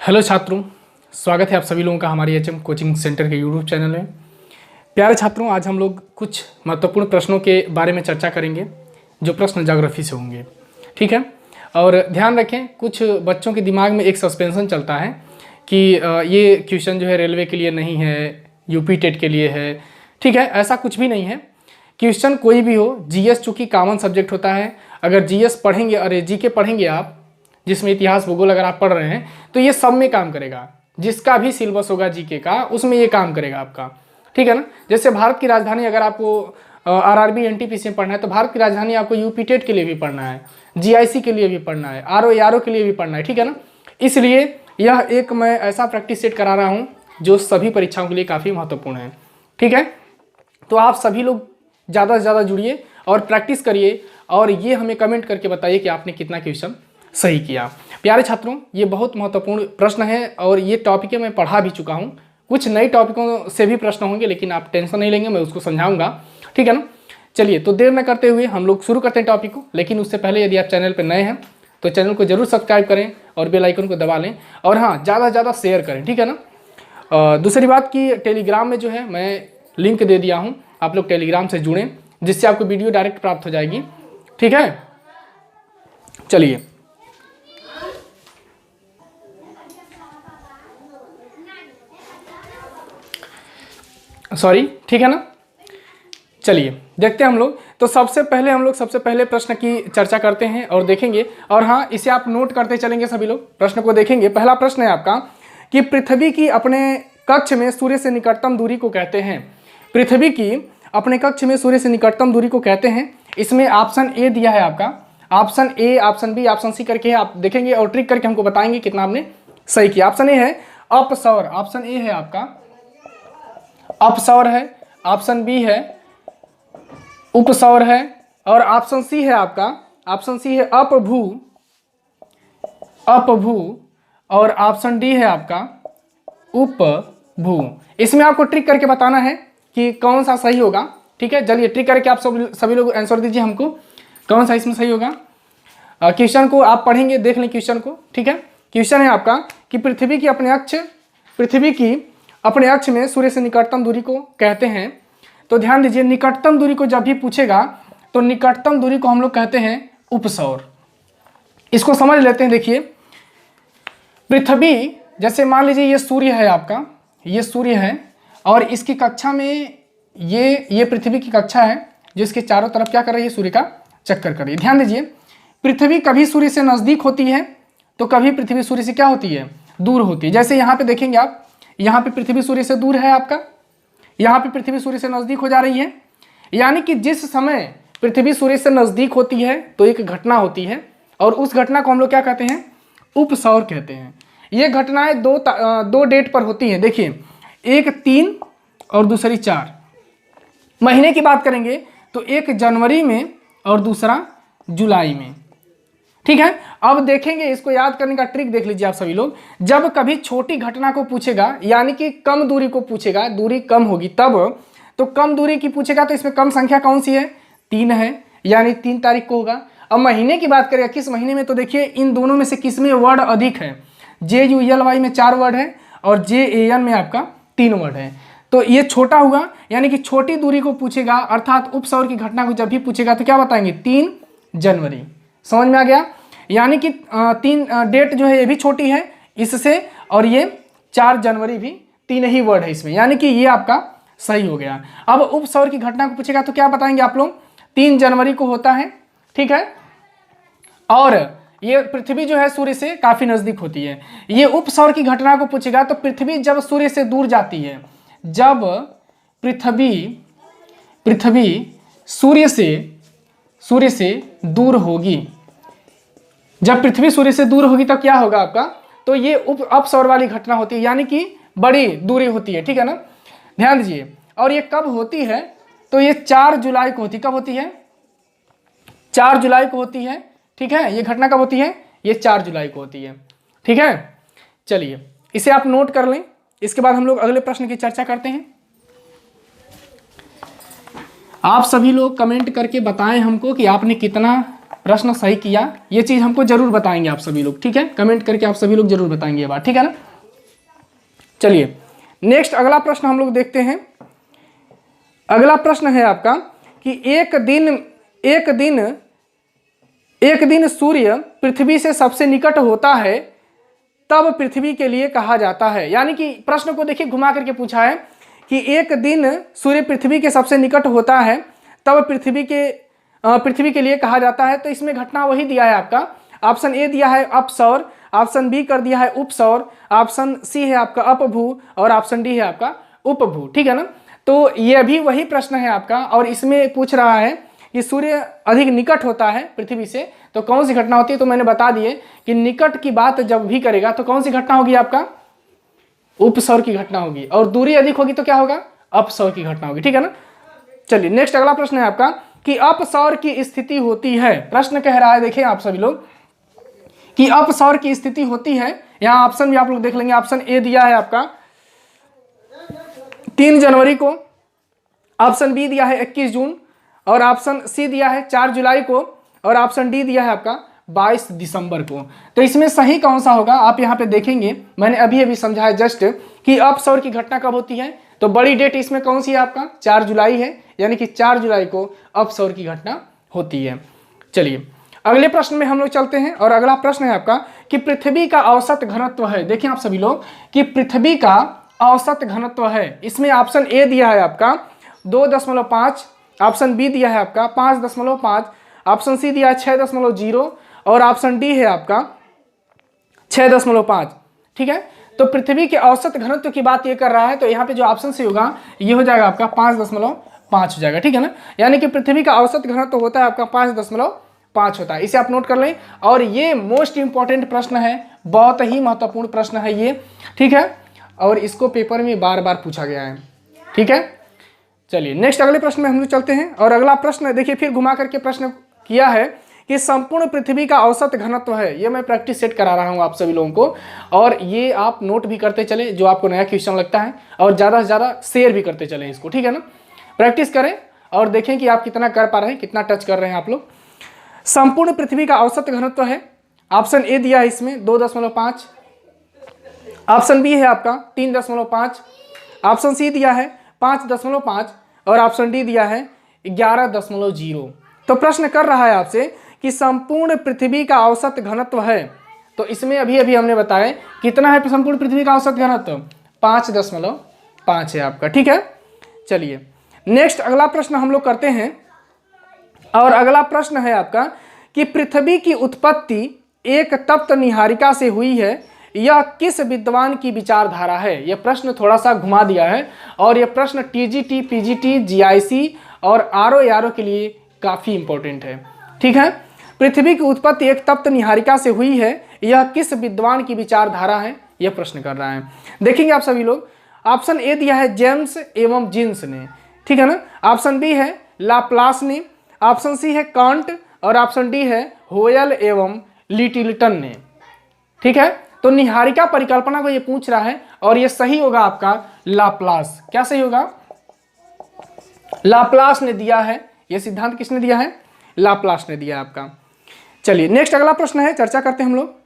Hello छात्रों, स्वागत है आप सभी लोगों का हमारे एचएम कोचिंग सेंटर के यूट्यूब चैनल में। प्यारे छात्रों, आज हम लोग कुछ महत्वपूर्ण प्रश्नों के बारे में चर्चा करेंगे जो प्रश्न ज्योग्राफी से होंगे। ठीक है, और ध्यान रखें, कुछ बच्चों के दिमाग में एक सस्पेंशन चलता है कि ये क्वेश्चन जो है रेलवे के लिए नहीं है, यूपी टेट के लिए है। ठीक है, ऐसा कुछ भी नहीं है। क्वेश्चन कोई भी हो, जीएस चूँकि कॉमन सब्जेक्ट होता है, अगर जीएस पढ़ेंगे और जीके पढ़ेंगे आप, जिसमें इतिहास भूगोल अगर आप पढ़ रहे हैं तो ये सब में काम करेगा। जिसका भी सिलेबस होगा जीके का, उसमें ये काम करेगा आपका। ठीक है ना। जैसे भारत की राजधानी अगर आपको आरआरबी एनटीपीसी में पढ़ना है तो भारत की राजधानी आपको यूपी टेट के लिए भी पढ़ना है, जीआईसी के लिए भी पढ़ना है, आरओ के लिए भी पढ़ना है। ठीक है ना। इसलिए यह एक मैं ऐसा प्रैक्टिस सेट करा रहा हूँ जो सभी परीक्षाओं के लिए काफ़ी महत्वपूर्ण है। ठीक है, तो आप सभी लोग ज़्यादा से ज़्यादा जुड़िए और प्रैक्टिस करिए और ये हमें कमेंट करके बताइए कि आपने कितना क्वेश्चन सही किया। प्यारे छात्रों, ये बहुत महत्वपूर्ण प्रश्न है और ये टॉपिक मैं पढ़ा भी चुका हूँ। कुछ नए टॉपिकों से भी प्रश्न होंगे, लेकिन आप टेंशन नहीं लेंगे, मैं उसको समझाऊंगा। ठीक है ना। चलिए, तो देर न करते हुए हम लोग शुरू करते हैं टॉपिक को। लेकिन उससे पहले यदि आप चैनल पर नए हैं तो चैनल को जरूर सब्सक्राइब करें और बेल आइकन को दबा लें, और हाँ, ज़्यादा से ज़्यादा शेयर करें। ठीक है ना। दूसरी बात कि टेलीग्राम में जो है मैं लिंक दे दिया हूँ, आप लोग टेलीग्राम से जुड़ें, जिससे आपको वीडियो डायरेक्ट प्राप्त हो जाएगी। ठीक है, चलिए। सॉरी, ठीक है ना। चलिए देखते हैं हम लोग। तो सबसे पहले प्रश्न की चर्चा करते हैं और देखेंगे, और हाँ, इसे आप नोट करते चलेंगे सभी लोग। प्रश्न को देखेंगे। पहला प्रश्न है आपका कि पृथ्वी की अपने कक्ष में सूर्य से निकटतम दूरी को कहते हैं। पृथ्वी की अपने कक्ष में सूर्य से निकटतम दूरी को कहते हैं। इसमें ऑप्शन ए दिया है आपका, option A, option B, option C करके आप देखेंगे और ट्रिक करके हमको बताएंगे कितना आपने सही किया। ऑप्शन ए है अपसौर, ऑप्शन ए है आपका अपसौर है, ऑप्शन बी है उपसौर है, और ऑप्शन सी है आपका, ऑप्शन सी है अपभू, और ऑप्शन डी है आपका उपभू। इसमें आपको ट्रिक करके बताना है कि कौन सा सही होगा। ठीक है, चलिए ट्रिक करके आप सभी लोग आंसर दीजिए हमको, कौन सा इसमें सही होगा। क्वेश्चन को आप पढ़ेंगे, देख लें क्वेश्चन को। ठीक है, क्वेश्चन है आपका कि पृथ्वी की अपने अक्ष में सूर्य से निकटतम दूरी को कहते हैं। तो ध्यान दीजिए, निकटतम दूरी को जब भी पूछेगा तो निकटतम दूरी को हम लोग कहते हैं उपसौर। इसको समझ लेते हैं। देखिए, पृथ्वी, जैसे मान लीजिए ये सूर्य है आपका, ये सूर्य है, और इसकी कक्षा में ये पृथ्वी की कक्षा है जो इसके चारों तरफ क्या कर रही है, सूर्य का चक्कर कर रही है। ध्यान दीजिए, पृथ्वी कभी सूर्य से नजदीक होती है तो कभी पृथ्वी सूर्य से क्या होती है, दूर होती है। जैसे यहाँ पे देखेंगे आप, यहाँ पे पृथ्वी सूर्य से दूर है आपका, यहाँ पे पृथ्वी सूर्य से नजदीक हो जा रही है। यानी कि जिस समय पृथ्वी सूर्य से नजदीक होती है तो एक घटना होती है, और उस घटना को हम लोग क्या कहते हैं, उपसौर कहते हैं। ये घटनाएं दो डेट पर होती हैं। देखिए, एक 3 और दूसरी 4। महीने की बात करेंगे तो एक जनवरी में और दूसरा जुलाई में। ठीक है, अब देखेंगे, इसको याद करने का ट्रिक देख लीजिए आप सभी लोग। जब कभी छोटी घटना को पूछेगा, यानी कि कम दूरी को पूछेगा, दूरी कम होगी तब, तो कम दूरी की पूछेगा तो इसमें कम संख्या कौन सी है, 3 है, यानी 3 तारीख को होगा। अब महीने की बात करेगा, किस महीने में, तो देखिए इन दोनों में से किस में वर्ड अधिक है। JULY में 4 वर्ड है और JAN में आपका 3 वर्ड है, तो ये छोटा हुआ, यानी कि छोटी दूरी को पूछेगा, अर्थात उपसौर की घटना को जब भी पूछेगा तो क्या बताएंगे, 3 जनवरी। समझ में आ गया। यानी कि 3 डेट जो है ये भी छोटी है इससे, और ये 4 जनवरी भी 3 ही वर्ड है इसमें, यानी कि ये आपका सही हो गया। अब उपसौर की घटना को पूछेगा तो क्या बताएंगे आप लोग, 3 जनवरी को होता है। ठीक है, और ये पृथ्वी जो है सूर्य से काफी नजदीक होती है। ये उपसौर की घटना को पूछेगा तो पृथ्वी जब सूर्य से दूर जाती है, जब पृथ्वी सूर्य से दूर होगी, जब पृथ्वी सूर्य से दूर होगी तब क्या होगा आपका, तो ये अपसौर वाली घटना होती है, यानी कि बड़ी दूरी होती है। ठीक है ना, ध्यान दीजिए। और ये कब होती है, तो ये 4 जुलाई को होती है। कब होती है, 4 जुलाई को होती है। ठीक है, ये घटना कब होती है, ये 4 जुलाई को होती है। ठीक है, चलिए इसे आप नोट कर लें। इसके बाद हम लोग अगले प्रश्न की चर्चा करते हैं। आप सभी लोग कमेंट करके बताएं हमको कि आपने कितना प्रश्न सही किया, ये चीज हमको जरूर बताएंगे आप सभी लोग, ठीक है, कमेंट करके आप सभी लोग जरूर बताएंगे ये बात, ठीक है ना। चलिए नेक्स्ट अगला प्रश्न हम लोग देखते हैं। अगला प्रश्न है आपका कि एक दिन सूर्य पृथ्वी से सबसे निकट होता है तब पृथ्वी के लिए कहा जाता है। यानी कि प्रश्न को देखिए घुमा करके पूछा है कि एक दिन सूर्य पृथ्वी के सबसे निकट होता है तब पृथ्वी के लिए कहा जाता है। तो इसमें घटना वही दिया है आपका, ऑप्शन ए दिया है अपसौर, ऑप्शन बी कर दिया है उपसौर, ऑप्शन सी है आपका अपभू और ऑप्शन डी है आपका उपभू, ठीक है ना। तो ये भी वही प्रश्न है आपका और इसमें पूछ रहा है कि सूर्य अधिक निकट होता है पृथ्वी से तो कौन सी घटना होती है। तो मैंने बता दिए कि निकट की बात जब भी करेगा तो कौन सी घटना होगी आपका, उपसौर की घटना होगी, और दूरी अधिक होगी तो क्या होगा, अपसौर की घटना होगी, ठीक है ना। चलिए नेक्स्ट अगला प्रश्न है आपका कि अपसौर की स्थिति होती है। प्रश्न कह रहा है देखिए आप सभी लोग कि अपसौर की स्थिति होती है। यहां ऑप्शन भी आप लोग देख लेंगे, ऑप्शन ए दिया है आपका 3 जनवरी को, ऑप्शन बी दिया है 21 जून और ऑप्शन सी दिया है 4 जुलाई को और ऑप्शन डी दिया है आपका 22 दिसंबर को। तो इसमें सही कौन सा होगा आप यहाँ पे देखेंगे, मैंने अभी अभी समझाया जस्ट कि अपसौर की घटना कब होती है। तो बड़ी डेट इसमें कौन सी है आपका 4 जुलाई है, यानी कि 4 जुलाई को अपसौर की घटना होती है। चलिए अगले प्रश्न में हम लोग चलते हैं और अगला प्रश्न है आपका कि पृथ्वी का औसत घनत्व है। देखिए आप सभी लोग कि पृथ्वी का औसत घनत्व है, इसमें ऑप्शन ए दिया है आपका 2.5, ऑप्शन बी दिया है आपका 5.5, ऑप्शन सी दिया है 6.0 और ऑप्शन डी है आपका 6.5, ठीक है। तो पृथ्वी के औसत घनत्व की बात ये कर रहा है, तो यहाँ पे जो ऑप्शन सी होगा ये हो जाएगा आपका 5.5 हो जाएगा, ठीक है ना। यानी कि पृथ्वी का औसत घनत्व होता है आपका 5.5 होता है, इसे आप नोट कर लें। और ये मोस्ट इंपॉर्टेंट प्रश्न है, बहुत ही महत्वपूर्ण प्रश्न है ये, ठीक है, और इसको पेपर में बार बार पूछा गया है, ठीक है। चलिए नेक्स्ट अगले प्रश्न में हम लोग चलते हैं और अगला प्रश्न देखिए फिर घुमा करके प्रश्न किया है कि संपूर्ण पृथ्वी का औसत घनत्व है। ये मैं प्रैक्टिस सेट करा रहा हूँ आप सभी लोगों को, और ये आप नोट भी करते चले जो आपको नया क्वेश्चन लगता है, और ज़्यादा से ज़्यादा शेयर भी करते चले इसको, ठीक है ना। प्रैक्टिस करें और देखें कि आप कितना कर पा रहे हैं, कितना टच कर रहे हैं आप लोग। संपूर्ण पृथ्वी का औसत घनत्व है, ऑप्शन ए दिया है इसमें 2.5, ऑप्शन बी है आपका 3.5, ऑप्शन सी दिया है 5.5 और ऑप्शन डी दिया है 11.0। तो प्रश्न कर रहा है आपसे कि संपूर्ण पृथ्वी का औसत घनत्व है, तो इसमें अभी अभी हमने बताया कितना है संपूर्ण पृथ्वी का औसत घनत्व 5.5 है आपका, ठीक है। चलिए नेक्स्ट अगला प्रश्न हम लोग करते हैं और अगला प्रश्न है आपका कि पृथ्वी की उत्पत्ति एक तप्त निहारिका से हुई है, यह किस विद्वान की विचारधारा है। यह प्रश्न थोड़ा सा घुमा दिया है और यह प्रश्न टीजीटी, पीजीटी, जीआईसी और आरओ के लिए काफी इंपॉर्टेंट है, ठीक है। पृथ्वी की उत्पत्ति एक तप्त निहारिका से हुई है, यह किस विद्वान की विचारधारा है, यह प्रश्न कर रहा है। देखेंगे आप सभी लोग, ऑप्शन ए दिया है जेम्स एवं जीन्स ने, ठीक है ना, ऑप्शन बी है लाप्लास ने, ऑप्शन सी है कांट और ऑप्शन डी है होयल एवं लिटिलटन ने, ठीक है। तो निहारिका परिकल्पना को ये पूछ रहा है और ये सही होगा आपका लाप्लास। क्या सही होगा, लाप्लास ने दिया है, ये सिद्धांत किसने दिया है, लाप्लास ने दिया आपका। चलिए नेक्स्ट अगला प्रश्न है, चर्चा करते हैं हम लोग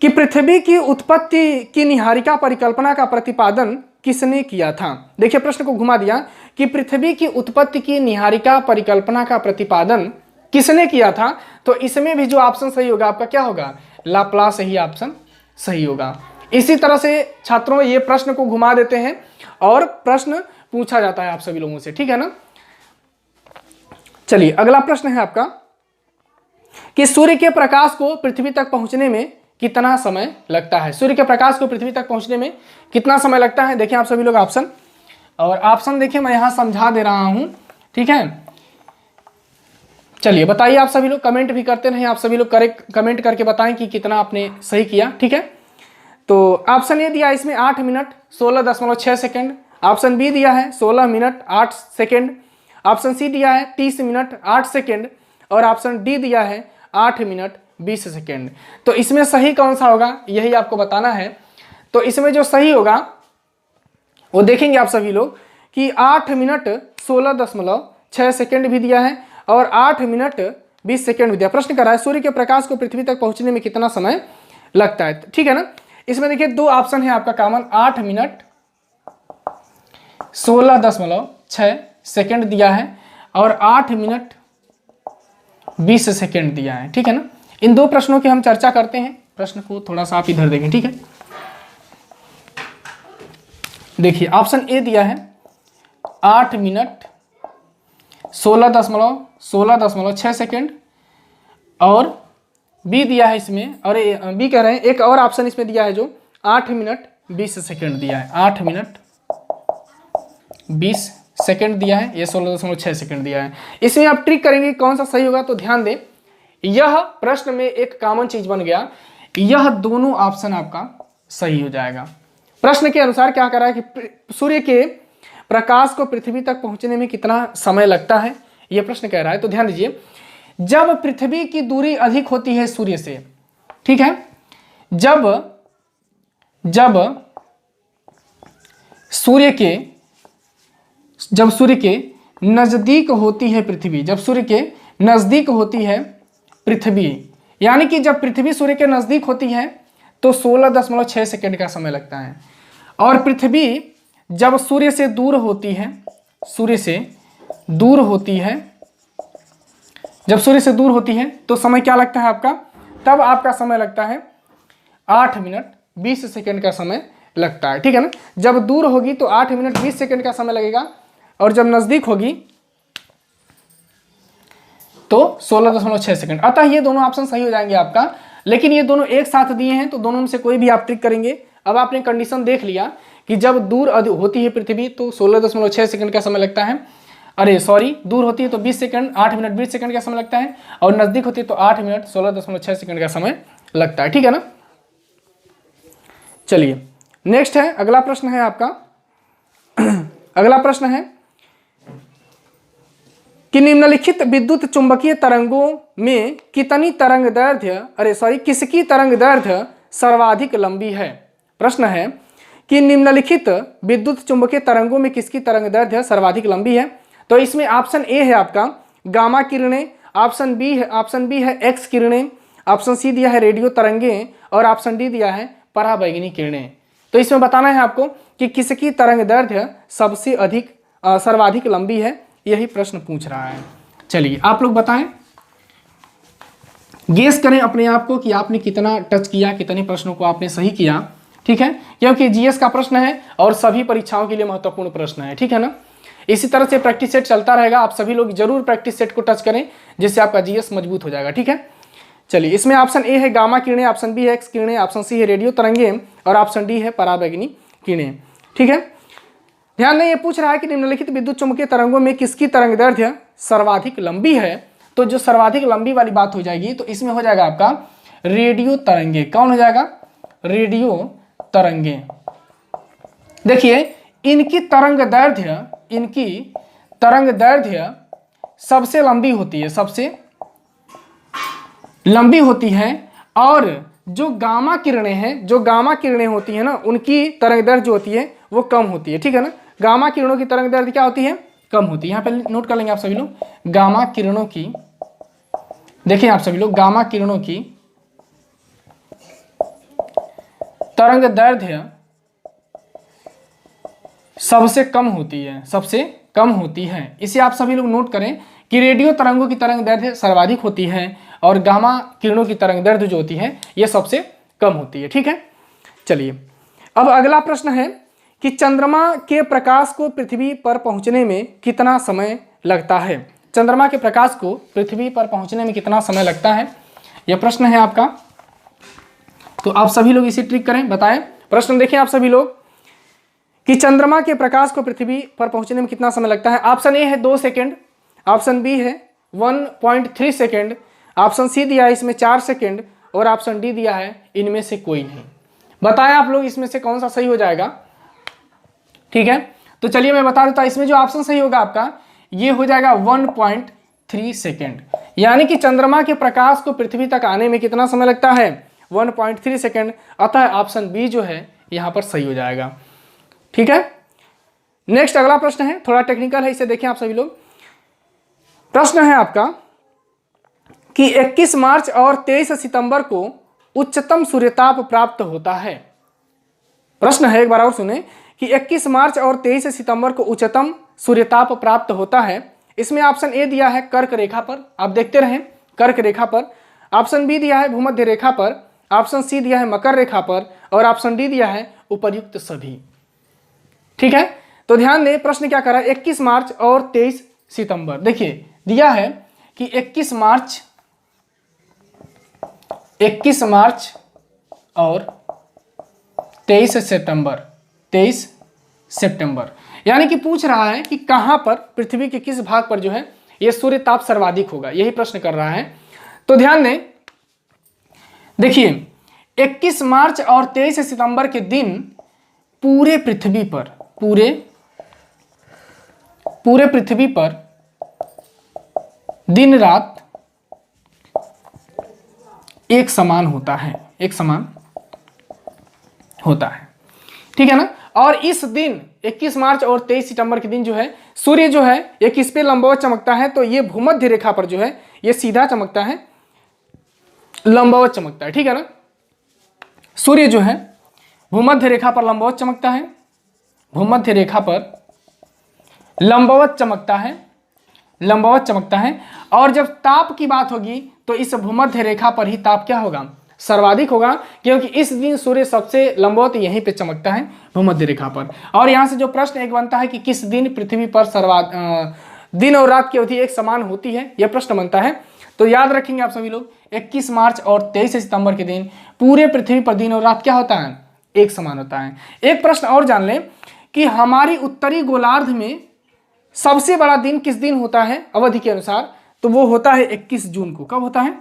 कि पृथ्वी की उत्पत्ति की निहारिका परिकल्पना का प्रतिपादन किसने किया था। देखिए प्रश्न को घुमा दिया कि पृथ्वी की उत्पत्ति की निहारिका परिकल्पना का प्रतिपादन किसने किया था। तो इसमें भी जो ऑप्शन सही होगा आपका क्या होगा, लाप्लास ही ऑप्शन सही होगा। इसी तरह से छात्रों ये प्रश्न को घुमा देते हैं और प्रश्न पूछा जाता है आप सभी लोगों से, ठीक है ना। चलिए अगला प्रश्न है आपका कि सूर्य के प्रकाश को पृथ्वी तक पहुंचने में कितना समय लगता है। सूर्य के प्रकाश को पृथ्वी तक पहुंचने में कितना समय लगता है। देखिए आप सभी लोग ऑप्शन, और ऑप्शन देखिए मैं यहां समझा दे रहा हूं, ठीक है। चलिए बताइए आप सभी लोग, कमेंट भी करते रहें, आप सभी लोग कमेंट करके बताएं कि कितना आपने सही किया, ठीक है। तो ऑप्शन ए दिया इसमें 8 मिनट 16.6 सेकेंड, ऑप्शन बी दिया है 16 मिनट 8 सेकेंड, ऑप्शन सी दिया है 30 मिनट 8 सेकेंड और ऑप्शन डी दिया है 8 मिनट 20 सेकेंड। तो इसमें सही कौन सा होगा यही आपको बताना है। तो इसमें जो सही होगा वो देखेंगे आप सभी लोग कि 8 मिनट 16.6 सेकेंड भी दिया है और 8 मिनट 20 सेकंड भी दिया। प्रश्न कर रहा है सूर्य के प्रकाश को पृथ्वी तक पहुंचने में कितना समय लगता है, ठीक है ना। इसमें देखिए दो ऑप्शन है आपका कॉमन, 8 मिनट 16.6 सेकंड दिया है और 8 मिनट 20 सेकंड दिया है, ठीक है ना। इन दो प्रश्नों की हम चर्चा करते हैं। प्रश्न को थोड़ा सा आप इधर देखें, ठीक है। देखिए ऑप्शन ए दिया है 8 मिनट 16.6 सेकंड और बी दिया है इसमें, और बी कह रहे हैं एक और ऑप्शन इसमें दिया है जो 8 मिनट 20 सेकंड दिया है, 8 मिनट 20 सेकंड दिया है, ये 16.6 सेकंड दिया है। इसमें आप ट्रिक करेंगे कौन सा सही होगा, तो ध्यान दें यह प्रश्न में एक कॉमन चीज बन गया, यह दोनों ऑप्शन आपका सही हो जाएगा। प्रश्न के अनुसार क्या कर रहा है कि सूर्य के प्रकाश को पृथ्वी तक पहुंचने में कितना समय लगता है, यह प्रश्न कह रहा है। तो ध्यान दीजिए, जब पृथ्वी की दूरी अधिक होती है सूर्य से, ठीक है, जब सूर्य के नजदीक होती है पृथ्वी, जब सूर्य के नजदीक होती है पृथ्वी, यानी कि जब पृथ्वी सूर्य के नजदीक होती है तो 16.6 सेकंड का समय लगता है, और पृथ्वी जब सूर्य से दूर होती है, जब सूर्य से दूर होती है तो समय क्या लगता है आपका, तब आपका समय लगता है 8 मिनट 20 सेकंड का समय लगता है, ठीक है ना। जब दूर होगी तो 8 मिनट 20 सेकंड का समय लगेगा, और जब नजदीक होगी तो 16.6 सेकंड। अतः ये दोनों ऑप्शन सही हो जाएंगे आपका, लेकिन ये दोनों एक साथ दिए हैं तो दोनों में से कोई भी आप ट्रिक करेंगे। अब आपने कंडीशन देख लिया कि जब दूर होती है पृथ्वी तो 16.6 सेकंड का समय लगता है, अरे सॉरी, दूर होती है तो 20 सेकंड 8 मिनट 20 सेकंड का समय लगता है, और नजदीक होती है तो 8 मिनट 16.6 सेकंड का समय लगता है, ठीक है ना। चलिए नेक्स्ट है, अगला प्रश्न है आपका अगला प्रश्न है कि निम्नलिखित विद्युत चुंबकीय तरंगों में कितनी तरंग दैर्ध्य किसकी तरंग दैर्ध्य सर्वाधिक लंबी है। प्रश्न है कि निम्नलिखित विद्युत चुंबकीय तरंगों में किसकी तरंग दैर्ध्य सर्वाधिक लंबी है। तो इसमें ऑप्शन ए है आपका गामा किरणें, ऑप्शन बी है एक्स किरणें, ऑप्शन सी दिया है रेडियो तरंगें, और ऑप्शन डी दिया है पराबैंगनी किरणें। तो इसमें बताना है आपको कि किसकी तरंग दैर्ध्य सबसे अधिक सर्वाधिक लंबी है, यही प्रश्न पूछ रहा है। चलिए आप लोग बताएं, गेस करें अपने आप को कि आपने कितना टच किया, कितने प्रश्नों को आपने सही किया, ठीक है, क्योंकि जीएस का प्रश्न है और सभी परीक्षाओं के लिए महत्वपूर्ण प्रश्न है, ठीक है ना। इसी तरह से प्रैक्टिस सेट चलता रहेगा, आप सभी लोग जरूर प्रैक्टिस सेट को टच करें जिससे आपका जीएस मजबूत हो जाएगा, ठीक है। चलिए इसमें ऑप्शन ए है गामा किरणें, ऑप्शन बी है एक्स किरणें, ऑप्शन सी है रेडियो तरंगें, और ऑप्शन डी है पराबैंगनी किरणें, ठीक है। ध्यान दें, ये पूछ रहा है कि निम्नलिखित विद्युत चुंबकीय तरंगों में किसकी तरंग दैर्ध्य सर्वाधिक लंबी है। तो जो सर्वाधिक लंबी वाली बात हो जाएगी तो इसमें हो जाएगा आपका रेडियो तरंगे। कौन हो जाएगा, रेडियो तरंगे। देखिए इनकी तरंग दैर्ध्य सबसे लंबी होती है, और जो गामा किरणें होती है ना, उनकी तरंग दैर्ध्य जो होती है वो कम होती है, ठीक है ना। गामा किरणों की तरंग दैर्ध्य क्या होती है, कम होती है। यहाँ पे नोट कर लेंगे आप सभी लोग, गामा किरणों की, देखें आप सभी लोग, गामा किरणों की तरंग दैर्ध्य सबसे कम होती है। इसे आप सभी लोग नोट करें कि रेडियो तरंगों की तरंग दैर्ध्य सर्वाधिक होती है और गामा किरणों की तरंग दैर्ध्य जो होती है यह सबसे कम होती है, ठीक है। चलिए अब अगला प्रश्न है कि चंद्रमा के प्रकाश को पृथ्वी पर पहुंचने में कितना समय लगता है। चंद्रमा के प्रकाश को पृथ्वी पर पहुंचने में कितना समय लगता है, यह प्रश्न है आपका। तो आप सभी लोग इसे ट्रिक करें, बताएं। प्रश्न देखें आप सभी लोग कि चंद्रमा के प्रकाश को पृथ्वी पर पहुंचने में कितना समय लगता है। ऑप्शन ए है 2 सेकंड, ऑप्शन बी है 1.3 सेकंड, ऑप्शन सी दिया है इसमें 4 सेकंड, और ऑप्शन डी दिया है इनमें से कोई नहीं। बताएं आप लोग इसमें से कौन सा सही हो जाएगा, ठीक है। तो चलिए मैं बता देता हूं, इसमें जो ऑप्शन सही होगा आपका ये हो जाएगा 1.3 सेकंड, यानी कि चंद्रमा के प्रकाश को पृथ्वी तक आने में कितना समय लगता है, 1.3 सेकंड। अतः ऑप्शन बी जो है यहां पर सही हो जाएगा, ठीक है। नेक्स्ट अगला प्रश्न है, थोड़ा टेक्निकल है, इसे देखें आप सभी लोग। प्रश्न है आपका कि 21 मार्च और 23 सितंबर को उच्चतम सूर्यताप प्राप्त होता है। प्रश्न है, एक बार और सुने, कि 21 मार्च और 23 सितंबर को उच्चतम सूर्यताप प्राप्त होता है। इसमें ऑप्शन ए दिया है कर्क रेखा पर, आप देखते रहें कर्क रेखा पर, ऑप्शन बी दिया है भूमध्य रेखा पर, ऑप्शन सी दिया है मकर रेखा पर, और ऑप्शन डी दिया है उपर्युक्त सभी। ठीक है, तो ध्यान दें प्रश्न क्या कर रहा है, 21 मार्च और 23 सितंबर। देखिए दिया है कि 21 मार्च और 23 सितंबर, यानी कि पूछ रहा है कि कहां पर, पृथ्वी के किस भाग पर जो है यह सूर्य ताप सर्वाधिक होगा, यही प्रश्न कर रहा है। तो ध्यान दें, देखिए 21 मार्च और 23 सितंबर के दिन पूरे पृथ्वी पर दिन रात एक समान होता है, ठीक है ना। और इस दिन 21 मार्च और 23 सितंबर के दिन जो है सूर्य जो है ये किस पे लंबवत चमकता है, तो ये भूमध्य रेखा पर जो है ये सीधा चमकता है, लंबवत चमकता है, ठीक है ना। सूर्य जो है भूमध्य रेखा पर लंबवत चमकता है, भूमध्य रेखा पर लंबवत चमकता है। और जब ताप की बात होगी तो इस भूमध्य रेखा पर ही ताप क्या होगा, सर्वाधिक होगा, क्योंकि इस दिन सूर्य सबसे लंबवत यहीं पे चमकता है, भूमध्य रेखा पर। और यहाँ से जो प्रश्न एक बनता है कि किस दिन पृथ्वी पर दिन और रात की अवधि एक समान होती है, यह प्रश्न बनता है। तो याद रखेंगे आप सभी लोग, 21 मार्च और 23 सितंबर के दिन पूरे पृथ्वी पर दिन और रात क्या होता है, एक समान होता है। एक प्रश्न और जान लें कि हमारी उत्तरी गोलार्ध में सबसे बड़ा दिन किस दिन होता है अवधि के अनुसार, तो वो होता है 21 जून को। कब होता है,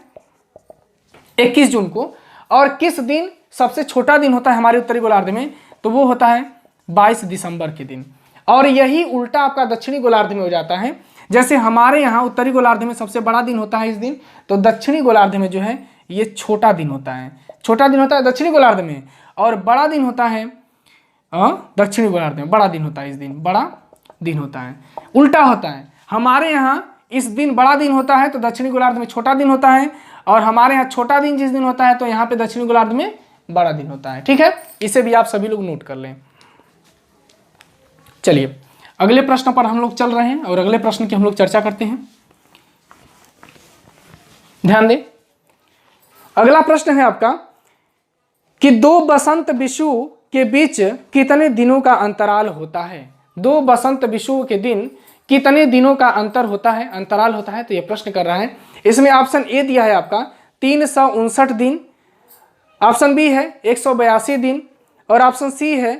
21 जून को। और किस दिन सबसे छोटा दिन होता है हमारे उत्तरी गोलार्ध में, तो वो होता है 22 दिसंबर के दिन। और यही उल्टा आपका दक्षिणी गोलार्ध में हो जाता है। जैसे हमारे यहाँ उत्तरी गोलार्ध में सबसे बड़ा दिन होता है इस दिन, तो दक्षिणी गोलार्ध में जो है ये छोटा दिन होता है, दक्षिणी गोलार्ध में। और बड़ा दिन होता है दक्षिणी गोलार्ध में, बड़ा दिन होता है इस दिन, बड़ा दिन होता है। उल्टा होता है, हमारे यहाँ इस दिन बड़ा दिन होता है तो दक्षिणी गोलार्ध में छोटा दिन होता है, और हमारे यहाँ छोटा दिन जिस दिन होता है तो यहाँ पे दक्षिणी गोलार्ध में बड़ा दिन होता है। ठीक है, इसे भी आप सभी लोग नोट कर लें। चलिए अगले प्रश्न पर हम लोग चल रहे हैं और अगले प्रश्न की हम लोग चर्चा करते हैं। ध्यान दें, अगला प्रश्न है आपका कि 2 बसंत विषु के बीच कितने दिनों का अंतराल होता है। 2 बसंत विषु के दिन कितने दिनों का अंतराल होता है, तो यह प्रश्न कर रहा है। इसमें ऑप्शन ए दिया है आपका 359 दिन, ऑप्शन बी है 182 दिन, और ऑप्शन सी है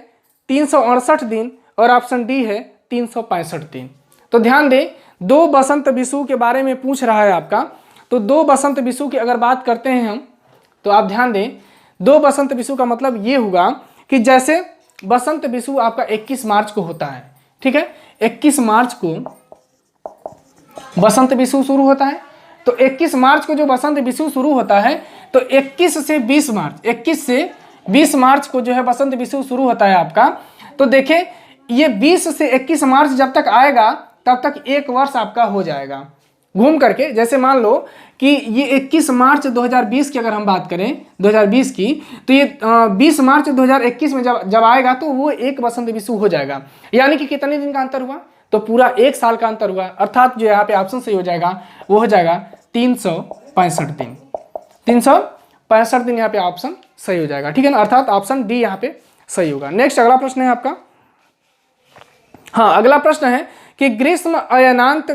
368 दिन, और ऑप्शन डी है 365 दिन। तो ध्यान दें, 2 बसंत विषु के बारे में पूछ रहा है आपका। तो 2 बसंत विषु की अगर बात करते हैं हम, तो आप ध्यान दें, 2 बसंत विषु का मतलब ये होगा कि जैसे बसंत विषु आपका 21 मार्च को होता है, ठीक है, 21 मार्च को बसंत विषु शुरू होता है। तो 21 मार्च को जो बसंत विषु शुरू होता है, तो 21 से 20 मार्च को जो है बसंत विषु शुरू होता है आपका। तो देखें, ये 20 से 21 मार्च जब तक आएगा तब तक एक वर्ष आपका हो जाएगा घूम करके। जैसे मान लो कि ये 21 मार्च 2020 की अगर हम बात करें 2020 की, तो ये 20 मार्च 2021 में जब आएगा तो वो एक बसंत विषु हो जाएगा। यानी कि कितने दिन का अंतर हुआ, तो पूरा 1 साल का अंतर हुआ। अर्थात जो यहाँ पे ऑप्शन सही हो जाएगा वो हो जाएगा 365 दिन। 365 दिन यहाँ पे ऑप्शन सही हो जाएगा, ठीक है ना। अर्थात ऑप्शन डी यहाँ पे सही होगा। नेक्स्ट अगला प्रश्न है आपका, हाँ अगला प्रश्न है कि ग्रीष्म अयनांत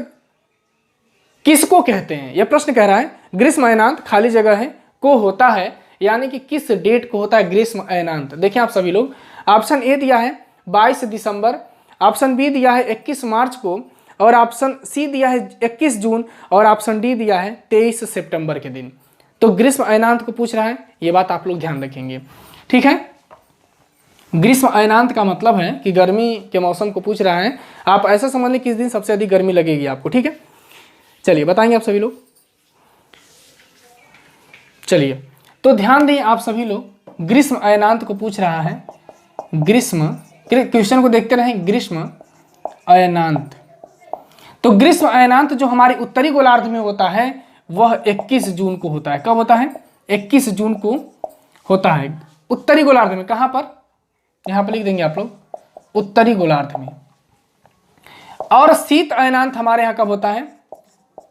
किसको कहते हैं। यह प्रश्न कह रहा है ग्रीष्म अयनांत खाली जगह है को होता है, यानी कि किस डेट को होता है ग्रीष्म अयनांत। देखिए आप सभी लोग, ऑप्शन ए दिया है 22 दिसंबर, ऑप्शन बी दिया है 21 मार्च को, और ऑप्शन सी दिया है 21 जून, और ऑप्शन डी दिया है 23 सितंबर के दिन। तो ग्रीष्म अयनांत को पूछ रहा है, ये बात आप लोग ध्यान रखेंगे, ठीक है। ग्रीष्म अयनांत का मतलब है कि गर्मी के मौसम को पूछ रहा है। आप ऐसा समझ लें किस दिन सबसे अधिक गर्मी लगेगी आपको, ठीक है। चलिए बताएंगे आप सभी लोग। चलिए तो ध्यान दें आप सभी लोग, ग्रीष्म अयनांत को पूछ रहा है। क्वेश्चन को देखते रहें, ग्रीष्म अयनांत। तो ग्रीष्म अयनांत जो हमारे उत्तरी गोलार्ध में होता है वह 21 जून को होता है। कब होता है? 21 जून को होता है उत्तरी गोलार्ध में। कहां पर? यहां पर लिख देंगे आप लोग, उत्तरी गोलार्ध में। और शीत अयनांत हमारे यहाँ कब होता है,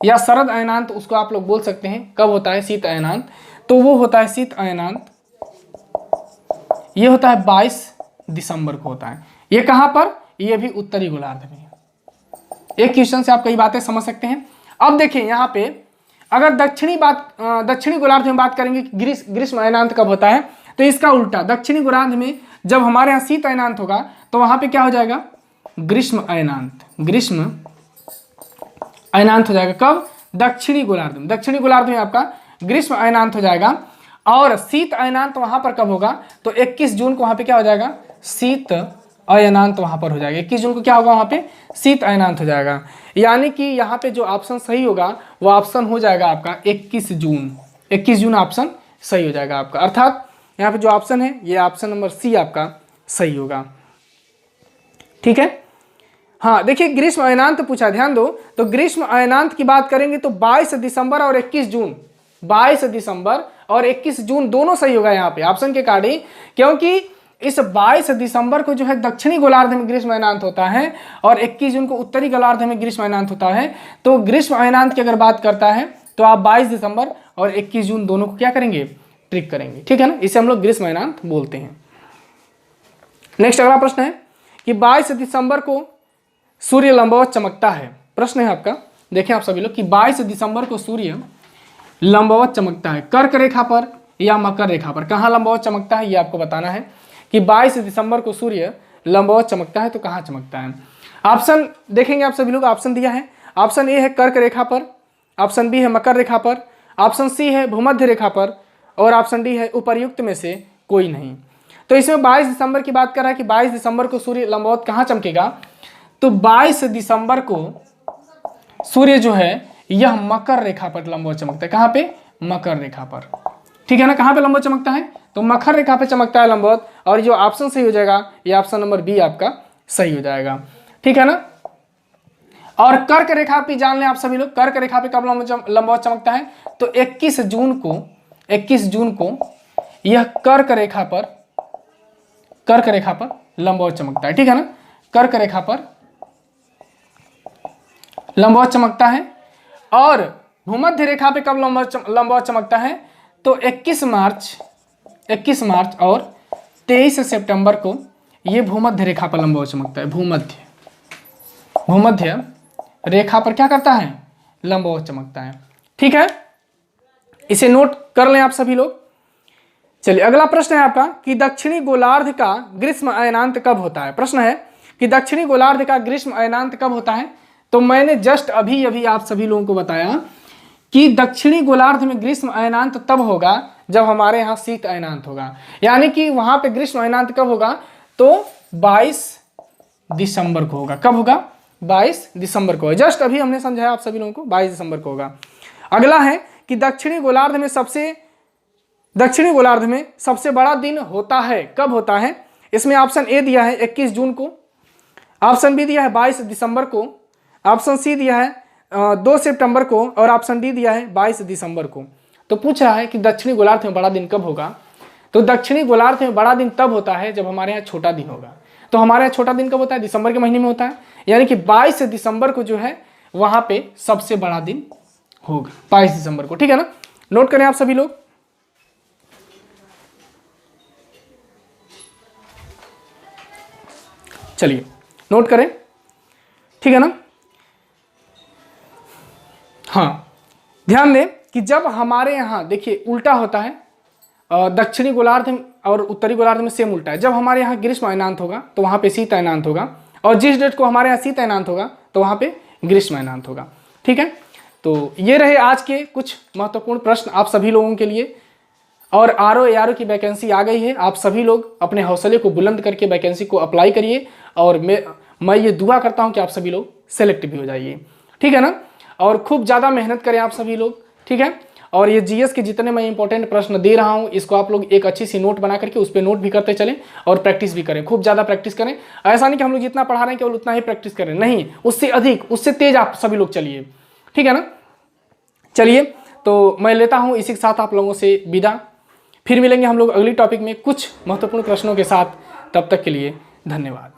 या शरद अयनांत उसको आप लोग बोल सकते हैं। कब होता है शीत अयनांत? तो वो होता है शीत अयनांत, ये होता है 22 दिसंबर को होता है। ये कहां पर? ये भी उत्तरी गोलार्ध में। एक क्वेश्चन से आप कई बातें समझ सकते हैं। अब देखिए यहाँ पे अगर दक्षिणी गोलार्ध में बात करेंगे ग्रीष्म अयनांत कब होता है, तो इसका उल्टा, दक्षिणी गोलार्ध में जब हमारे यहाँ शीत अयनांत होगा तो वहां पे क्या हो जाएगा? ग्रीष्म अयनांत। ग्रीष्म अयनांत हो जाएगा। कब? दक्षिणी गोलार्ध में। दक्षिणी गोलार्ध में आपका ग्रीष्म अयनांत हो जाएगा। और शीत अयनांत वहां पर कब होगा? तो 21 जून को वहां पे क्या हो जाएगा? शीत अयनांत वहां पर हो जाएगा। 21 जून को क्या होगा? वहां पे शीत अयनांत हो जाएगा। यानी कि यहाँ पे जो ऑप्शन सही होगा वो ऑप्शन हो जाएगा आपका 21 जून। 21 जून ऑप्शन सही हो जाएगा आपका। अर्थात यहाँ पे जो ऑप्शन है ये ऑप्शन नंबर सी आपका सही होगा। ठीक है। हाँ देखिए, ग्रीष्म अयनांत पूछा, ध्यान दो। तो ग्रीष्म अयनांत की बात करेंगे तो 22 दिसंबर और 21 जून, 22 दिसंबर और 21 जून दोनों सही होगा यहाँ पे ऑप्शन के अकॉर्डिंग, क्योंकि इस 22 दिसंबर को जो है दक्षिणी गोलार्ध में ग्रीष्म अयनांत होता है और 21 जून को उत्तरी गोलार्ध में ग्रीष्म अयनांत होता है। तो ग्रीष्म अयनांत की अगर बात करता है तो आप 22 दिसंबर और 21 जून दोनों को क्या करेंगे? ट्रिक करेंगे। ठीक है ना, इसे हम लोग ग्रीष्म अयनांत बोलते हैं। नेक्स्ट अगला प्रश्न है कि 22 दिसंबर को सूर्य लंबवत चमकता है। प्रश्न है आपका, देखें आप सभी लोग कि 22 दिसंबर को सूर्य लंबवत चमकता है, कर्क रेखा पर या मकर रेखा पर। कहाँ लंबवत चमकता है ये आपको बताना है कि 22 दिसंबर को सूर्य लंबवत चमकता है तो कहाँ चमकता है। ऑप्शन देखेंगे आप सभी लोग, ऑप्शन दिया है। ऑप्शन ए है कर्क रेखा पर, ऑप्शन बी है मकर रेखा पर, ऑप्शन सी है भूमध्य रेखा पर, और ऑप्शन डी है उपर्युक्त में से कोई नहीं। तो इसमें 22 दिसंबर की बात कर रहा है कि 22 दिसंबर को सूर्य लंबवत कहाँ चमकेगा। तो 22 दिसंबर को सूर्य जो है यह मकर रेखा पर लंबवत चमकता है। कहाँ पे? मकर रेखा पर। ठीक है ना, कहाँ पे लंबवत चमकता है? तो मकर रेखा पे चमकता है लंबवत। और जो ऑप्शन सही हो जाएगा ये ऑप्शन नंबर बी आपका सही हो जाएगा। ठीक है ना। और कर्क रेखा पे जान लें आप सभी लोग, कर्क रेखा पे कब लंबवत चमकता है? तो 21 जून को यह कर्क रेखा पर लंबवत चमकता है। ठीक है ना, कर्क रेखा पर लंबवत चमकता है। और भूमध्य रेखा पे कब लंबवत चमकता है? तो 21 मार्च और 23 सितंबर को यह भूमध्य रेखा पर लंबवत चमकता है। भूमध्य रेखा पर क्या करता है? लंबवत चमकता है। ठीक है, इसे नोट कर लें आप सभी लोग। चलिए अगला प्रश्न है आपका कि दक्षिणी गोलार्ध का ग्रीष्म अयनांत कब होता है। प्रश्न है कि दक्षिणी गोलार्ध का ग्रीष्म अयनांत कब होता है। तो मैंने जस्ट अभी आप सभी लोगों को बताया कि दक्षिणी गोलार्ध में ग्रीष्म अयनांत तब होगा जब हमारे यहाँ शीत अयनांत होगा। यानी कि वहां पे ग्रीष्म अयनांत कब होगा? तो 22 दिसंबर को होगा। कब होगा? 22 दिसंबर को। जस्ट अभी हमने समझाया आप सभी लोगों को, 22 दिसंबर को होगा। अगला है कि दक्षिणी गोलार्ध में सबसे बड़ा दिन होता है, कब होता है। इसमें ऑप्शन ए दिया है 21 जून को, ऑप्शन बी दिया है 22 दिसंबर को, ऑप्शन सी दिया है 2 सितंबर को, और ऑप्शन डी दिया है 22 दिसंबर को। तो पूछ रहा है कि दक्षिणी गोलार्ध में बड़ा दिन कब होगा। तो दक्षिणी गोलार्ध में बड़ा दिन तब होता है जब हमारे यहाँ छोटा दिन होगा। तो हमारे यहाँ छोटा दिन कब होता है? दिसंबर के महीने में होता है। यानी कि 22 दिसंबर को जो है वहां पे सबसे बड़ा दिन होगा, 22 दिसंबर को। ठीक है ना, नोट करें आप सभी लोग। चलिए नोट करें, ठीक है ना। हाँ ध्यान दें कि जब हमारे यहाँ देखिए उल्टा होता है, दक्षिणी गोलार्ध और उत्तरी गोलार्ध में सेम उल्टा है। जब हमारे यहाँ ग्रीष्म अयनांत होगा तो वहाँ पे शीत अयनांत होगा, और जिस डेट को हमारे यहाँ शीत अयनांत होगा तो वहाँ पे ग्रीष्म अयनांत होगा। ठीक है, तो ये रहे आज के कुछ महत्वपूर्ण प्रश्न आप सभी लोगों के लिए। और आरओ की वैकेंसी आ गई है, आप सभी लोग अपने हौसले को बुलंद करके वैकेंसी को अप्लाई करिए, और मैं ये दुआ करता हूँ कि आप सभी लोग सेलेक्ट भी हो जाइए। ठीक है ना, और खूब ज़्यादा मेहनत करें आप सभी लोग। ठीक है, और ये जीएस के जितने मैं इंपॉर्टेंट प्रश्न दे रहा हूँ इसको आप लोग एक अच्छी सी नोट बना करके उस पर नोट भी करते चलें और प्रैक्टिस भी करें, खूब ज़्यादा प्रैक्टिस करें। ऐसा नहीं कि हम लोग जितना पढ़ा रहे हैं केवल उतना ही प्रैक्टिस करें, नहीं, उससे अधिक, उससे तेज आप सभी लोग चलिए। ठीक है ना, चलिए तो मैं लेता हूँ इसी के साथ आप लोगों से विदा। फिर मिलेंगे हम लोग अगली टॉपिक में कुछ महत्वपूर्ण प्रश्नों के साथ। तब तक के लिए धन्यवाद।